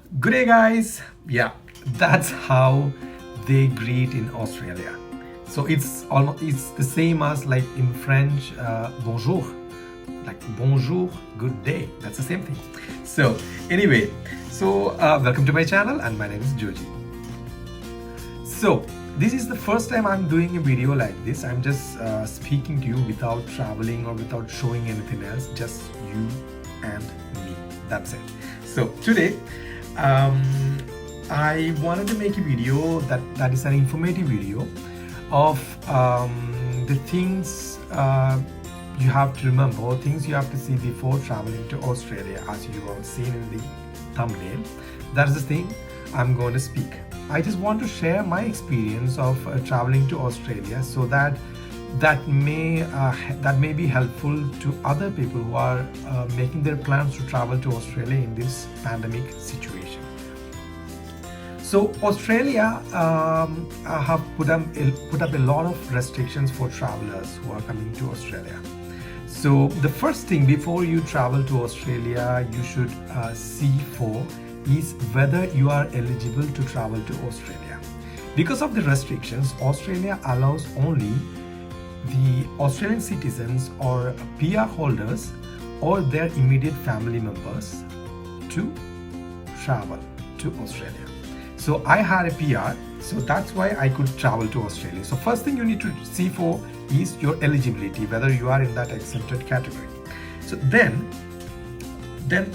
Good day, guys. Yeah, that's how they greet in Australia. So it's the same as like in French, bonjour, like bonjour, good day. That's the same thing. So anyway, welcome to my channel, and my name is Joji. So this is the first time I'm doing a video like this. I'm just speaking to you without traveling or without showing anything else, just you and me. That's it. So today I wanted to make a video that is an informative video of the things you have to remember, or things you have to see before traveling to Australia, as you have seen in the thumbnail. That's the thing I'm going to speak. I just want to share my experience of traveling to Australia, so that may be helpful to other people who are making their plans to travel to Australia in this pandemic situation. So Australia have put up a lot of restrictions for travelers who are coming to Australia. So the first thing before you travel to Australia, you should see for is whether you are eligible to travel to Australia. Because of the restrictions, Australia allows only the Australian citizens or PR holders or their immediate family members to travel to Australia. So I had a PR, so that's why I could travel to Australia. So first thing you need to see for is your eligibility, whether you are in that exempted category. So then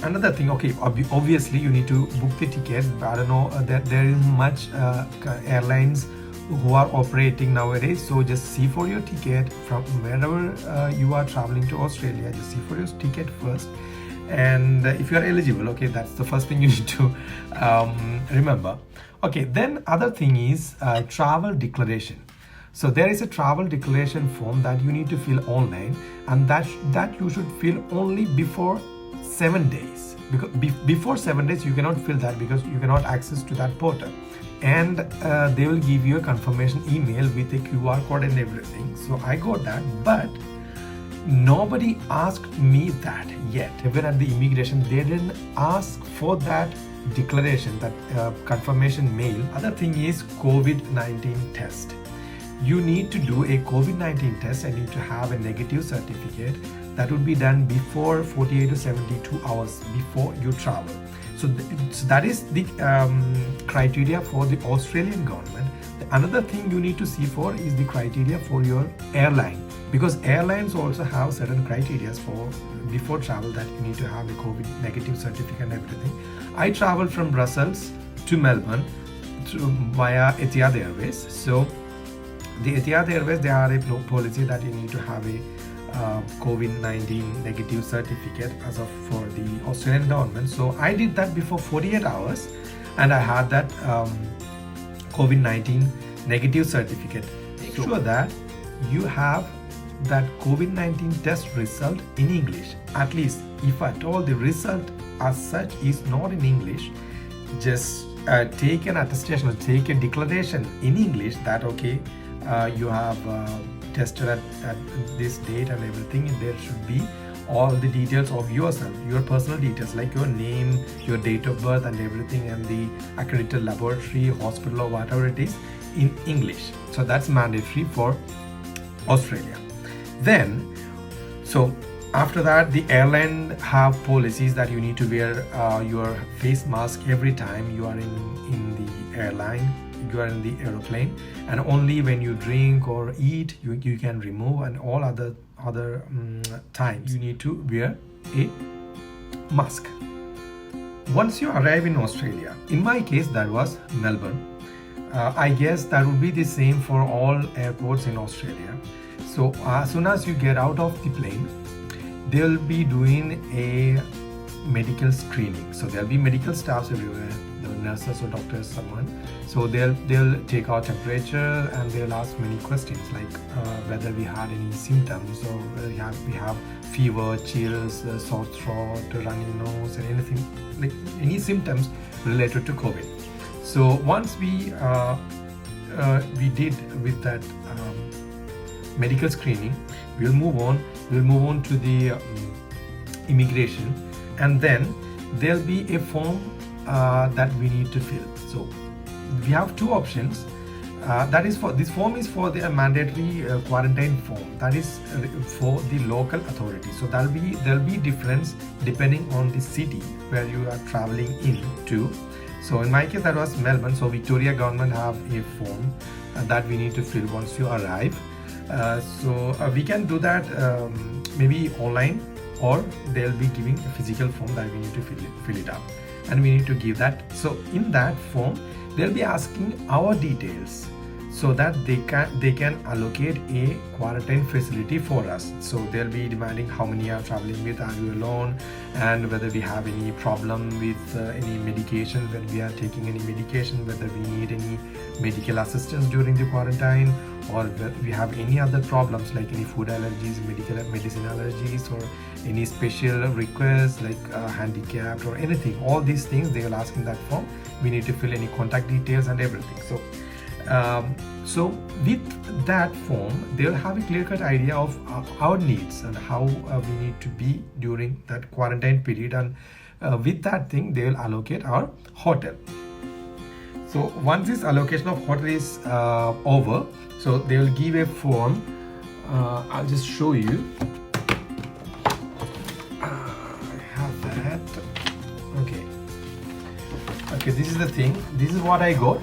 another thing, okay, obviously you need to book the ticket. I don't know that there is much airlines who are operating nowadays, so just see for your ticket from wherever you are traveling to Australia. Just see for your ticket first, and if you are eligible, okay, that's the first thing you need to remember. Okay, then other thing is travel declaration. So there is a travel declaration form that you need to fill online, and that you should fill only before 7 days. Because before 7 days you cannot fill that, because you cannot access to that portal, and they will give you a confirmation email with a QR code and everything. So I got that, but nobody asked me that yet. Even at the immigration, they didn't ask for that declaration, that confirmation mail. Other thing is COVID-19 test. You need to do a COVID-19 test and need to have a negative certificate. That would be done before 48 to 72 hours before you travel. So that is the criteria for the Australian government. Another thing you need to see for is the criteria for your airline, because airlines also have certain criteria for before travel, that you need to have a COVID negative certificate and everything. I traveled from Brussels to Melbourne via Etihad Airways. So the Etihad Airways, they are a policy that you need to have a COVID-19 negative certificate as of for the Australian government. So I did that before 48 hours, and I had that COVID-19 negative certificate. Make sure that you have that COVID-19 test result in English. At least if at all the result as such is not in English, just take an attestation or take a declaration in English that okay, you have tested at this date and everything, and there should be all the details of yourself, your personal details like your name, your date of birth and everything, and the accredited laboratory, hospital or whatever it is in English. So that's mandatory for Australia. Then, so after that, the airline have policies that you need to wear your face mask every time you are in the airline, you are in the aeroplane, and only when you drink or eat you can remove, and all other times you need to wear a mask. Once you arrive in Australia, in my case that was Melbourne, I guess that would be the same for all airports in Australia. So as soon as you get out of the plane, they'll be doing a medical screening. So there'll be medical staffs everywhere, the nurses or doctors, someone. So they'll take our temperature, and they'll ask many questions like whether we had any symptoms, or we have fever, chills, sore throat, runny nose, and anything like any symptoms related to COVID. So once we did with that medical screening, we'll move on to the immigration, and then there'll be a form that we need to fill. So we have two options. That is for this form is for the mandatory quarantine form, that is for the local authority. So there'll be difference depending on the city where you are traveling into. So in my case that was Melbourne, so Victoria government have a form that we need to fill once you arrive. So we can do that maybe online, or they'll be giving a physical form that we need to fill it up, and we need to give that. So in that form they'll be asking our details so that they can allocate a quarantine facility for us. So they'll be demanding how many are traveling with, are you alone, and whether we have any problem with any medication, when we are taking any medication, whether we need any medical assistance during the quarantine, or whether we have any other problems like any food allergies, medicine allergies, or any special requests like handicapped or anything. All these things they will ask in that form. We need to fill any contact details and everything. So with that form they will have a clear-cut idea of our needs and how we need to be during that quarantine period, and with that thing they will allocate our hotel. So once this allocation of hotel is over, so they will give a form. I'll just show you. I have that. Okay, this is the thing. This is what I got.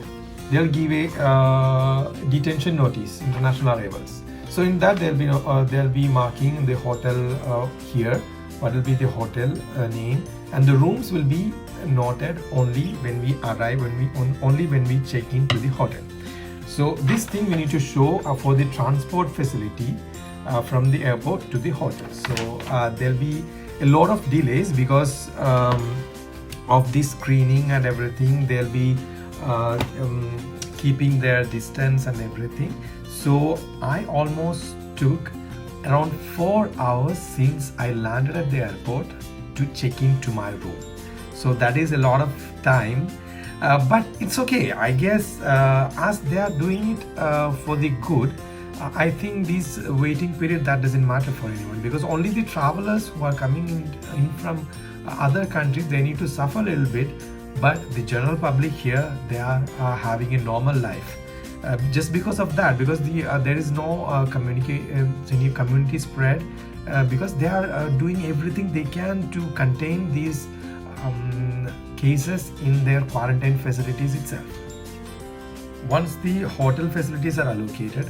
They'll give a detention notice, international arrivals. So in that they'll be marking the hotel here, what will be the hotel name, and the rooms will be noted only when we arrive, only when we check into the hotel. So this thing we need to show for the transport facility from the airport to the hotel. So there'll be a lot of delays because of this screening and everything. They'll be keeping their distance and everything. So I almost took around 4 hours since I landed at the airport to check into my room. So that is a lot of time, but it's okay. I guess as they are doing it for the good, I think this waiting period, that doesn't matter for anyone, because only the travelers who are coming in from other countries, they need to suffer a little bit. But the general public here, they are having a normal life just because of that, because there is no community spread, because they are doing everything they can to contain these cases in their quarantine facilities itself. Once the hotel facilities are allocated,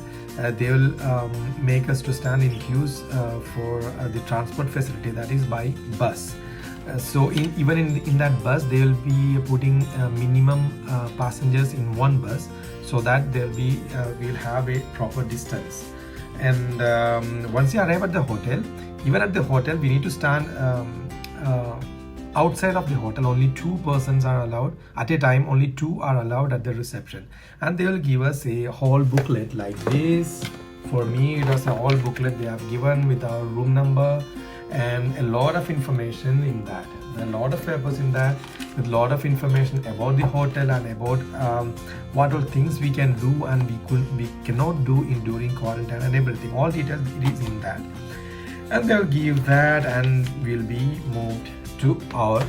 they will make us to stand in queues for the transport facility, that is by bus. So even in that bus, they will be putting minimum passengers in one bus, so that we'll have a proper distance. And once you arrive at the hotel, even at the hotel, we need to stand outside of the hotel. Only 2 persons are allowed at a time. Only 2 are allowed at the reception, and they will give us a hall booklet like this. For me, it was a hall booklet they have given with our room number and a lot of information in that. There are a lot of papers in that with a lot of information about the hotel and about what all things we can do and we cannot do during quarantine and everything. All details it is in that, and they'll give that, and we'll be moved to our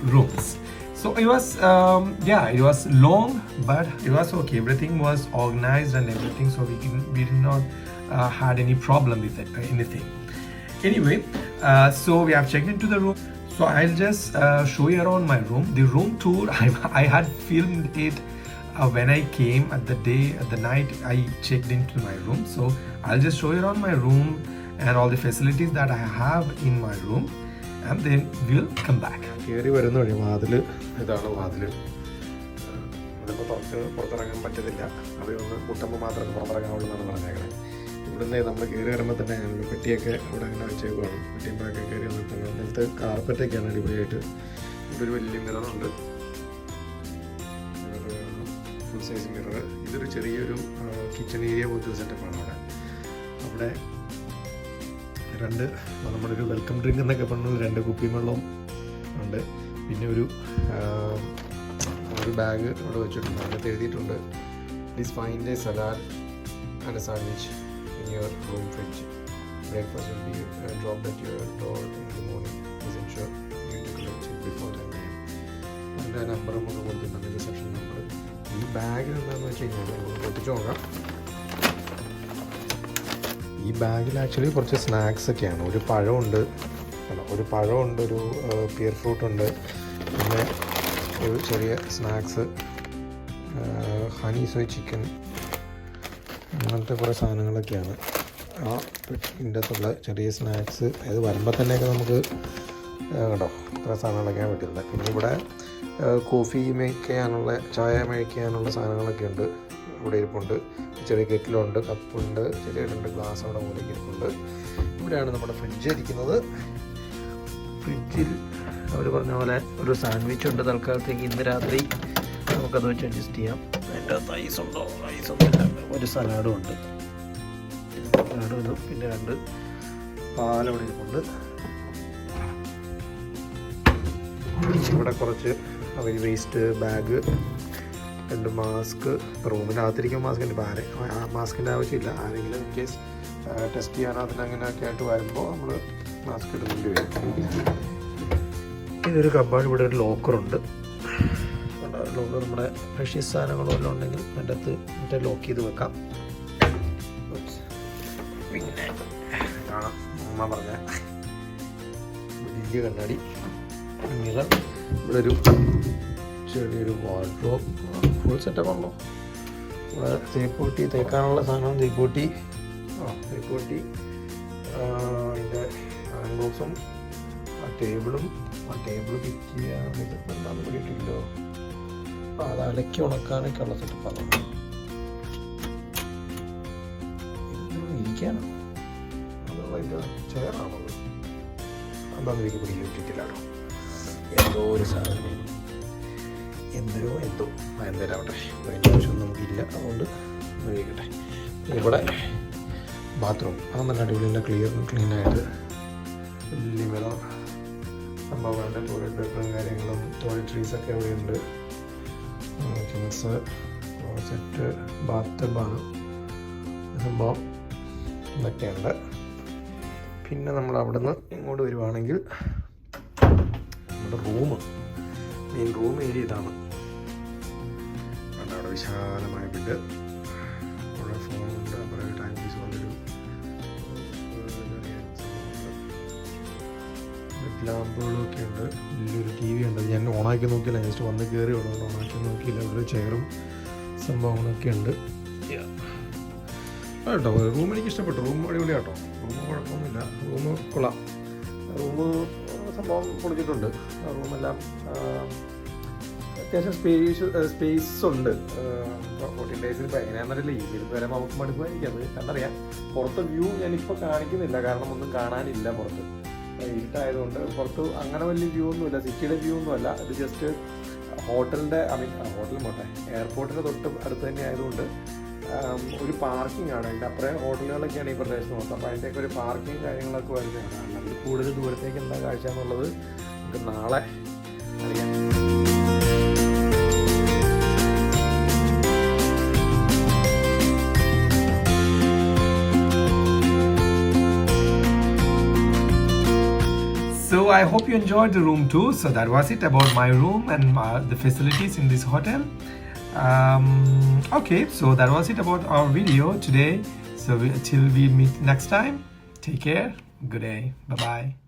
rooms. So it was it was long, but it was okay. Everything was organized and everything, so we did not had any problem with it, anything. Anyway, so we have checked into the room. So I'll just show you around my room. The room tour, I had filmed it when I came at the night I checked into my room. So I'll just show you around my room and all the facilities that I have in my room, and then we'll come back. കയറി വരുന്ന വഴി ഇതാണ് വാതിൽ. ഇവിടെ പുറത്തിറങ്ങാൻ പറ്റത്തില്ല, അവിടെ കൂട്ടുമ്പോൾ മാത്രമേ പുറത്തിറങ്ങാവുള്ളൂ എന്നാണ് പറഞ്ഞേക്കുന്നത്. ഇവിടുന്ന് നമ്മൾ കയറി വരുമ്പോൾ തന്നെ പെട്ടിയൊക്കെ ഇവിടെ ഇങ്ങനെ വെച്ചേക്കുവാണ്. പെട്ടിയുമ്പോഴൊക്കെ കയറി വന്നിട്ട് അതിനകത്ത് കാർപ്പറ്റൊക്കെയാണ് അടിപൊളിയായിട്ട്. ഇവിടെ ഒരു വലിയ മിററുണ്ട്, ഫുൾ സൈസ് മിറർ. ഇതൊരു ചെറിയൊരു കിച്ചൺ ഏരിയ പോലത്തെ ഒരു സെറ്റപ്പാണ് അവിടെ നമ്മുടെ ഒരു വെൽക്കം ഡ്രിങ്ക് എന്നൊക്കെ പറഞ്ഞാൽ 2 കുപ്പി വെള്ളവും ഉണ്ട്. പിന്നെ ഒരു ബാഗ് അവിടെ വെച്ചിട്ടുണ്ട്. അതിനകത്ത് എഴുതിയിട്ടുണ്ട്, please find A salad and A sandwich in your room fridge. Breakfast will be dropped at your door in the morning. Please ensure you need to collect it before 10 a.m. And അതിൻ്റെ number നമുക്ക് കൊടുത്തിട്ടുണ്ട്, reception number. ഈ ബാഗിൽ എന്താണെന്ന് വെച്ച് കഴിഞ്ഞാൽ നമുക്ക് പൊട്ടിച്ച് നോക്കാം. ഈ ബാഗിൽ ആക്ച്വലി കുറച്ച് സ്നാക്സ് ഒക്കെയാണ്. ഒരു പഴമുണ്ട്, ഒരു പിയർ ഫ്രൂട്ട് ഉണ്ട്, പിന്നെ ഒരു ചെറിയ സ്നാക്സ്, ഹണി സോയ് ചിക്കൻ, അങ്ങനത്തെ കുറേ സാധനങ്ങളൊക്കെയാണ് ആ ഇതിൻ്റെ അകത്തുള്ള ചെറിയ സ്നാക്സ്. അത് വരുമ്പോൾ തന്നെയൊക്കെ നമുക്ക് കേട്ടോ ഇത്ര സാധനങ്ങളൊക്കെയാണ് പറ്റുന്നത്. പിന്നെ ഇവിടെ കോഫി മേക്ക് ചെയ്യാനുള്ള, ചായ മേക്ക് ചെയ്യാനുള്ള സാധനങ്ങളൊക്കെ ഉണ്ട്. ഇവിടെ ഇരിപ്പുണ്ട്. ചെറിയ കെറ്റിലുണ്ട്, കപ്പുണ്ട്, ചെറിയ 2 ഗ്ലാസ് അവിടെ മൂലയ്ക്ക് ഇരിപ്പുണ്ട്. ഇവിടെയാണ് നമ്മുടെ ഫ്രിഡ്ജ് ഇരിക്കുന്നത്. ഫ്രിഡ്ജിൽ അവർ പറഞ്ഞ പോലെ ഒരു സാൻഡ്വിച്ച് ഉണ്ട് തൽക്കാലത്തേക്ക്. ഇന്ന് രാത്രി നമുക്കത് വെച്ച് അഡ്ജസ്റ്റ് ചെയ്യാം. അതിൻ്റെ അകത്ത് ഐസുണ്ടോ? ഐസൊന്നുമില്ല. ഒരു സലാഡും ഉണ്ട്. സലാഡും ഇതും, പിന്നെ 2 പാലവിടെ ഇരിപ്പുണ്ട്. ഇവിടെ കുറച്ച് അവർ വേസ്റ്റ് ബാഗ്, 2 മാസ്ക്. റൂമിനകത്തിരിക്കും മാസ്കിൻ്റെ, മാസ്കിൻ്റെ ആവശ്യമില്ല. ആരെങ്കിലും ഇൻ കേസ് ടെസ്റ്റ് ചെയ്യാനോ അതിനങ്ങനെയൊക്കെ ആയിട്ട് വരുമ്പോൾ നമ്മൾ മാസ്ക് ഇടേണ്ടി വരും. ഇതൊരു കബാർഡ്. ഇവിടെ ഒരു ലോക്കറുണ്ട്. ലോക്കർ നമ്മുടെ ഫ്രഷ്യസ് സാധനങ്ങളോ എല്ലാം ഉണ്ടെങ്കിൽ അതിൻ്റെ അകത്ത് മറ്റേ ലോക്ക് ചെയ്ത് വെക്കാം. പിന്നെ കാണാം അമ്മ പറഞ്ഞ വലിയ കണ്ണാടി, മിറർ. ഇവിടെ ഒരു ചെറിയൊരു വാർഡ്രോബ്, ഫുൾ സെറ്റപ്പ് ആണല്ലോ. ഇവിടെ തേപ്പൂട്ടി, തേക്കാനുള്ള സാധനം തേപ്പൂട്ടി, അതിൻ്റെ ഹാൻഡ് ബോക്സും ആ ടേബിൾ പിക്ക് ചെയ്യാൻ എന്താണെന്ന് പിടിയിട്ടില്ലോ. അത് അലക്കി ഉണക്കാനൊക്കെ ഉള്ള സെറ്റപ്പാണ്. ഇരിക്കാനോ അതുള്ള ഇത് ചെയറാണത്, എന്താണെന്ന് എനിക്ക് പിടിയിട്ടിട്ടില്ലാട്ടോ. എന്തോ ഒരു സാധനം, എന്തരാവട്ടെ. അതിൻ്റെ ആവശ്യമൊന്നും നമുക്കില്ല, അതുകൊണ്ട് ഉപയോഗിക്കട്ടെ. ഇവിടെ ബാത്റൂം അത് നല്ല അടിപൊളിയുള്ള ക്ലീനായിട്ട് വലിയ വില സംഭവങ്ങളുടെ ടോയ്ലറ്റ് പേപ്പറും കാര്യങ്ങളും ടോയ്ലറ്ററീസൊക്കെ ഇവിടെയുണ്ട്. കിങ്സ് സെറ്റ് ബാത്ത് ടബാണ് സംഭവം. ഇതൊക്കെയുണ്ട്. പിന്നെ നമ്മൾ അവിടെ നിന്ന് ഇങ്ങോട്ട് വരുവാണെങ്കിൽ നമ്മുടെ മെയിൻ റൂം ഏരിയ ഇതാണ്. അവിടെ വിശാലമായ ബെഡ്, അവിടെ ഫോണുണ്ട്, കുറേ ടൈം പീസ് പോലൊരു ബെഡ് ലാമ്പുകളൊക്കെ ഉണ്ട്. വലിയൊരു ടി വി ഉണ്ട്. ഞാൻ ഓണാക്കി നോക്കിയില്ല, ജസ്റ്റ് വന്ന് കയറി വേണം, ഓണാക്കി നോക്കിയില്ല. ഇവിടെ ചെയറും സംഭവങ്ങളൊക്കെ ഉണ്ട് കേട്ടോ. റൂം എനിക്ക് ഇഷ്ടപ്പെട്ടു. റൂം അടിപൊളി കേട്ടോ. റൂം കുഴപ്പമൊന്നുമില്ല. റൂം കൊള്ളാം. റൂം സംഭവം പൊളിച്ചിട്ടുണ്ട്. റൂമെല്ലാം അത്യാവശ്യം സ്പേസ് ഉണ്ട്. 14 ഡേയ്സിൽ ഇപ്പോൾ എങ്ങനെയാണെന്നറിയില്ല. ഈ ഇരുന്ന് വരെ നമുക്ക് മടുക്കുമായിരിക്കും, അത് കണ്ടറിയാം. പുറത്ത് വ്യൂ ഞാനിപ്പോൾ കാണിക്കുന്നില്ല, കാരണം ഒന്നും കാണാനില്ല. പുറത്ത് ഇരുട്ടായതുകൊണ്ട് പുറത്ത് അങ്ങനെ വലിയ വ്യൂ ഒന്നുമില്ല, സിറ്റിയുടെ വ്യൂ ഒന്നുമല്ല. ഇത് ജസ്റ്റ് ഹോട്ടലിൻ്റെ ഹോട്ടൽ പോട്ടെ, എയർപോർട്ടിൻ്റെ തൊട്ട് അടുത്ത് തന്നെ ആയതുകൊണ്ട് ഒരു പാർക്കിംഗ് ആണ്. അതിൻ്റെ അപ്പുറം ഹോട്ടലുകളൊക്കെയാണ് ഈ പ്രദേശത്ത് മൊത്തം. അപ്പോൾ അതിൻ്റെയൊക്കെ ഒരു പാർക്കിംഗ് കാര്യങ്ങളൊക്കെ വരുന്നതാണ്. അല്ലെങ്കിൽ കൂടുതൽ ദൂരത്തേക്ക് എന്താ കാഴ്ച എന്നുള്ളത് നമുക്ക് നാളെ അറിയാം. So I hope you enjoyed the room tour. So that was it about my room and the facilities in this hotel. Okay, so that was it about our video today. So till we meet next time, take care. Good day. Bye bye.